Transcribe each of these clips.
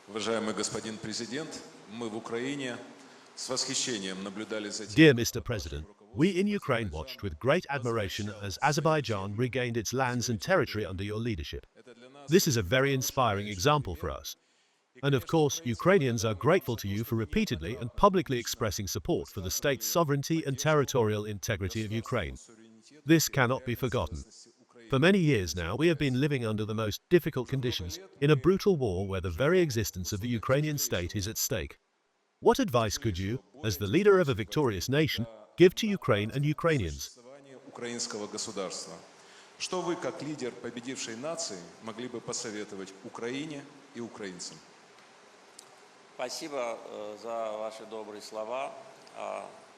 Уважаемый господин президент, мы в Украине с восхищением наблюдали за Dear тем, Mr. President, we in Ukraine watched with great admiration as Azerbaijan regained its lands and territory under your leadership. This is a very inspiring example for us. And of course, Ukrainians are grateful to you for repeatedly and publicly expressing support for the state's sovereignty and territorial integrity of Ukraine. This cannot be forgotten. For many years now, we have been living under the most difficult conditions in a brutal war where the very existence of the Ukrainian state is at stake. What advice could you, as the leader of a victorious nation, give to Ukraine and Ukrainians? украинского государства. Что вы, как лидер победившей нации, могли бы посоветовать Украине и украинцам? Спасибо за ваши добрые слова.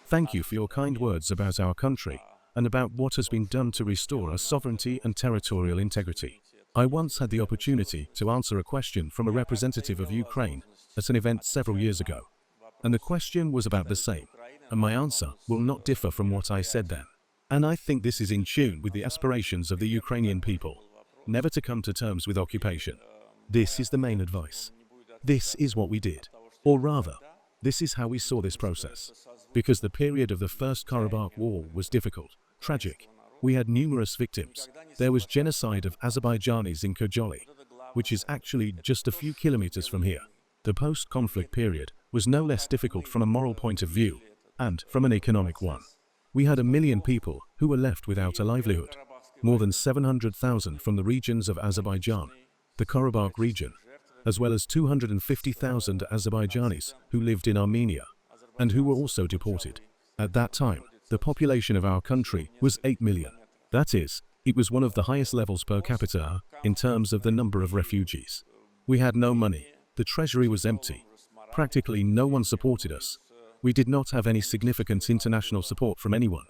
Thank you for your kind words about our country and about what has been done to restore our sovereignty and territorial integrity. I once had the opportunity to answer a question from a representative of Ukraine at an event several years ago, and the question was about the same, and my answer will not differ from what I said then. And I think this is in tune with the aspirations of the Ukrainian people, never to come to terms with occupation. This is the main advice. This is what we did. Or rather, this is how we saw this process. Because the period of the First Karabakh War was difficult, tragic. We had numerous victims. There was genocide of Azerbaijanis in Kojoli, which is actually just a few kilometers from here. The post-conflict period was no less difficult from a moral point of view, and from an economic one. We had 1 million people who were left without a livelihood. More than 700,000 from the regions of Azerbaijan, the Karabakh region, as well as 250,000 Azerbaijanis who lived in Armenia, and who were also deported. At that time, the population of our country was 8 million. That is, it was one of the highest levels per capita in terms of the number of refugees. We had no money. The treasury was empty. Practically no one supported us. We did not have any significant international support from anyone.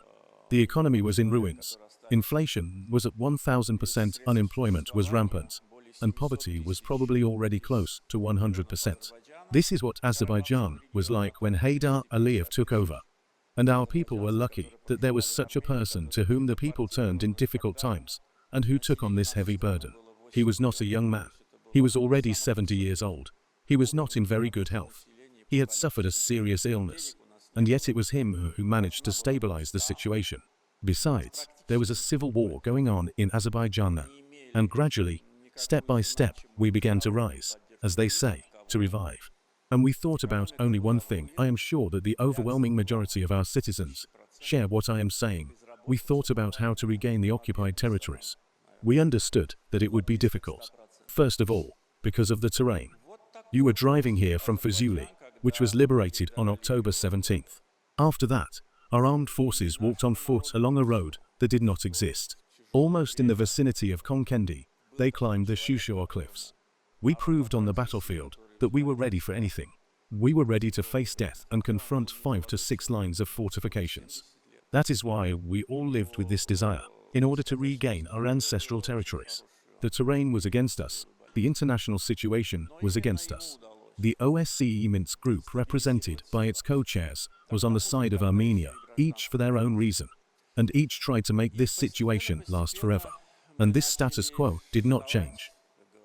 The economy was in ruins. Inflation was at 1,000%, unemployment was rampant, and poverty was probably already close to 100%. This is what Azerbaijan was like when Ilham Aliyev took over. And our people were lucky that there was such a person to whom the people turned in difficult times, and who took on this heavy burden. He was not a young man. He was already 70 years old. He was not in very good health. He had suffered a serious illness, and yet it was him who managed to stabilize the situation. Besides, there was a civil war going on in Azerbaijan now, and gradually, step by step, we began to rise, as they say, to revive. And we thought about only one thing. I am sure that the overwhelming majority of our citizens share what I am saying. We thought about how to regain the occupied territories. We understood that it would be difficult. First of all, because of the terrain. You were driving here from Fuzuli, which was liberated on October 17th. After that, our armed forces walked on foot along a road that did not exist. Almost in the vicinity of Konkendi, they climbed the Shushur cliffs. We proved on the battlefield that we were ready for anything. We were ready to face death and confront 5 to 6 lines of fortifications. That is why we all lived with this desire, in order to regain our ancestral territories. The terrain was against us. The international situation was against us. The OSCE Minsk group, represented by its co-chairs, was on the side of Armenia, each for their own reason, and each tried to make this situation last forever. And this status quo did not change.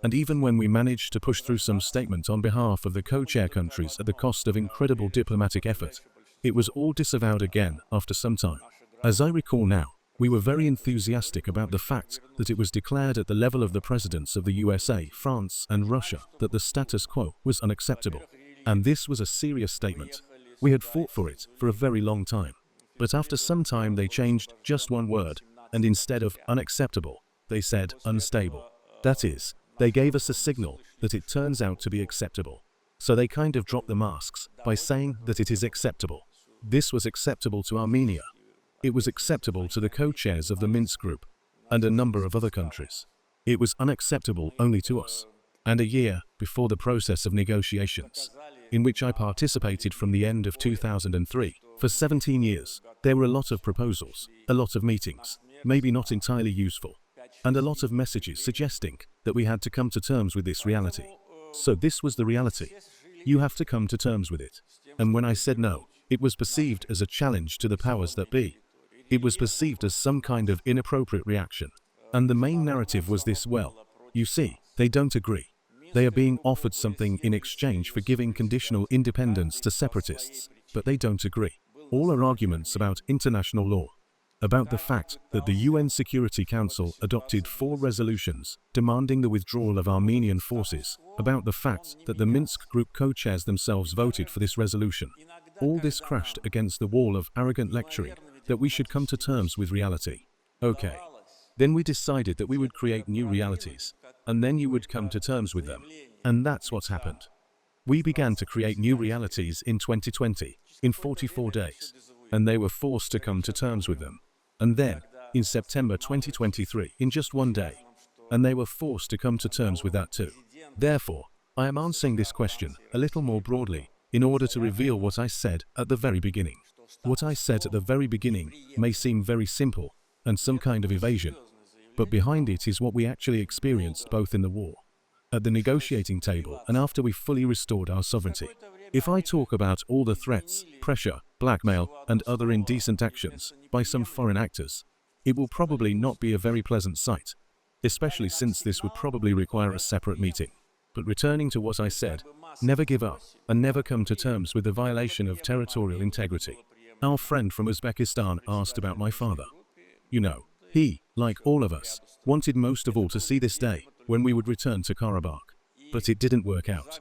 And even when we managed to push through some statement on behalf of the co-chair countries at the cost of incredible diplomatic effort, it was all disavowed again after some time. As I recall now, we were very enthusiastic about the fact that it was declared at the level of the presidents of the USA, France, and Russia that the status quo was unacceptable. And this was a serious statement. We had fought for it for a very long time. But after some time they changed just one word, and instead of unacceptable, they said unstable. That is, they gave us a signal that it turns out to be acceptable. So they kind of dropped the masks by saying that it is acceptable. This was acceptable to Armenia. It was acceptable to the co-chairs of the Minsk group and a number of other countries. It was unacceptable only to us. And a year before the process of negotiations, in which I participated from the end of 2003, for 17 years, there were a lot of proposals, a lot of meetings, maybe not entirely useful, and a lot of messages suggesting that we had to come to terms with this reality. So this was the reality. You have to come to terms with it. And when I said no, it was perceived as a challenge to the powers that be. It was perceived as some kind of inappropriate reaction. And the main narrative was this: well, you see, they don't agree. They are being offered something in exchange for giving conditional independence to separatists, but they don't agree. All are arguments about international law, about the fact that the UN Security Council adopted 4 resolutions demanding the withdrawal of Armenian forces, about the fact that the Minsk group co-chairs themselves voted for this resolution. All this crashed against the wall of arrogant lecturing that we should come to terms with reality. Okay. Then we decided that we would create new realities, and then you would come to terms with them. And that's what's happened. We began to create new realities in 2020, in 44 days, and they were forced to come to terms with them. And then, in September 2023, in just 1 day, and they were forced to come to terms with that too. Therefore, I am answering this question a little more broadly in order to reveal what I said at the very beginning. What I said at the very beginning may seem very simple and some kind of evasion, but behind it is what we actually experienced both in the war, at the negotiating table, and after we fully restored our sovereignty. If I talk about all the threats, pressure, blackmail, and other indecent actions by some foreign actors, it will probably not be a very pleasant sight, especially since this would probably require a separate meeting. But returning to what I said, never give up, and never come to terms with the violation of territorial integrity. Our friend from Uzbekistan asked about my father. You know, he, like all of us, wanted most of all to see this day when we would return to Karabakh. But it didn't work out.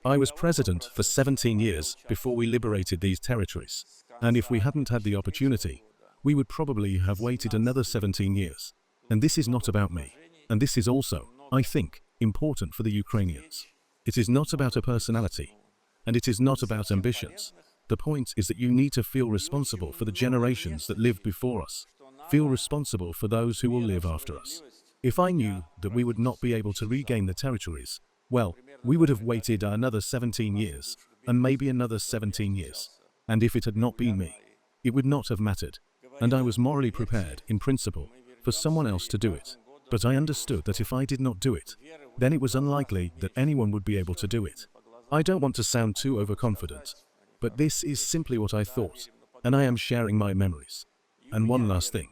I was president for 17 years before we liberated these territories, and if we hadn't had the opportunity, we would probably have waited another 17 years. And this is not about me. And this is also, I think, important for the Ukrainians. It is not about a personality, and it is not about ambitions. The point is that you need to feel responsible for the generations that lived before us. Feel responsible for those who will live after us. If I knew that we would not be able to regain the territories, well, we would have waited another 17 years, and maybe another 17 years. And if it had not been me, it would not have mattered. And I was morally prepared, in principle, for someone else to do it. But I understood that if I did not do it, then it was unlikely that anyone would be able to do it. I don't want to sound too overconfident, but this is simply what I thought, and I am sharing my memories. And one last thing.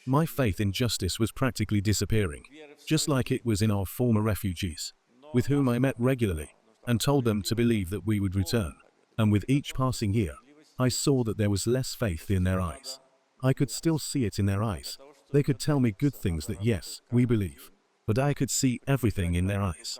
My faith in justice was practically disappearing, just like it was in our former refugees, with whom I met regularly, and told them to believe that we would return. And with each passing year, I saw that there was less faith in their eyes. I could still see it in their eyes. They could tell me good things that yes, we believe, but I could see everything in their eyes.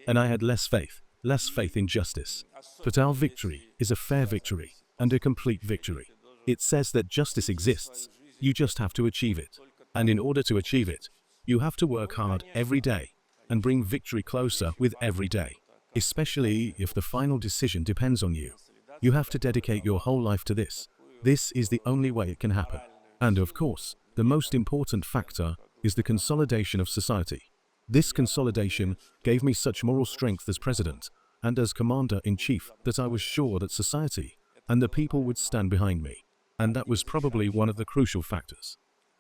And I had less faith in justice. But our victory is a fair victory, and a complete victory. It says that justice exists, you just have to achieve it. And in order to achieve it, you have to work hard every day, and bring victory closer with every day. Especially if the final decision depends on you. You have to dedicate your whole life to this. This is the only way it can happen. And of course, the most important factor is the consolidation of society. This consolidation gave me such moral strength as president and as commander-in-chief that I was sure that society and the people would stand behind me. And that was probably one of the crucial factors.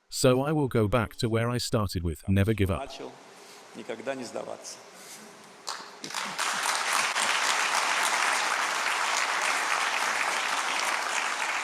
So I will go back to where I started with never give up. Никогда не сдаваться.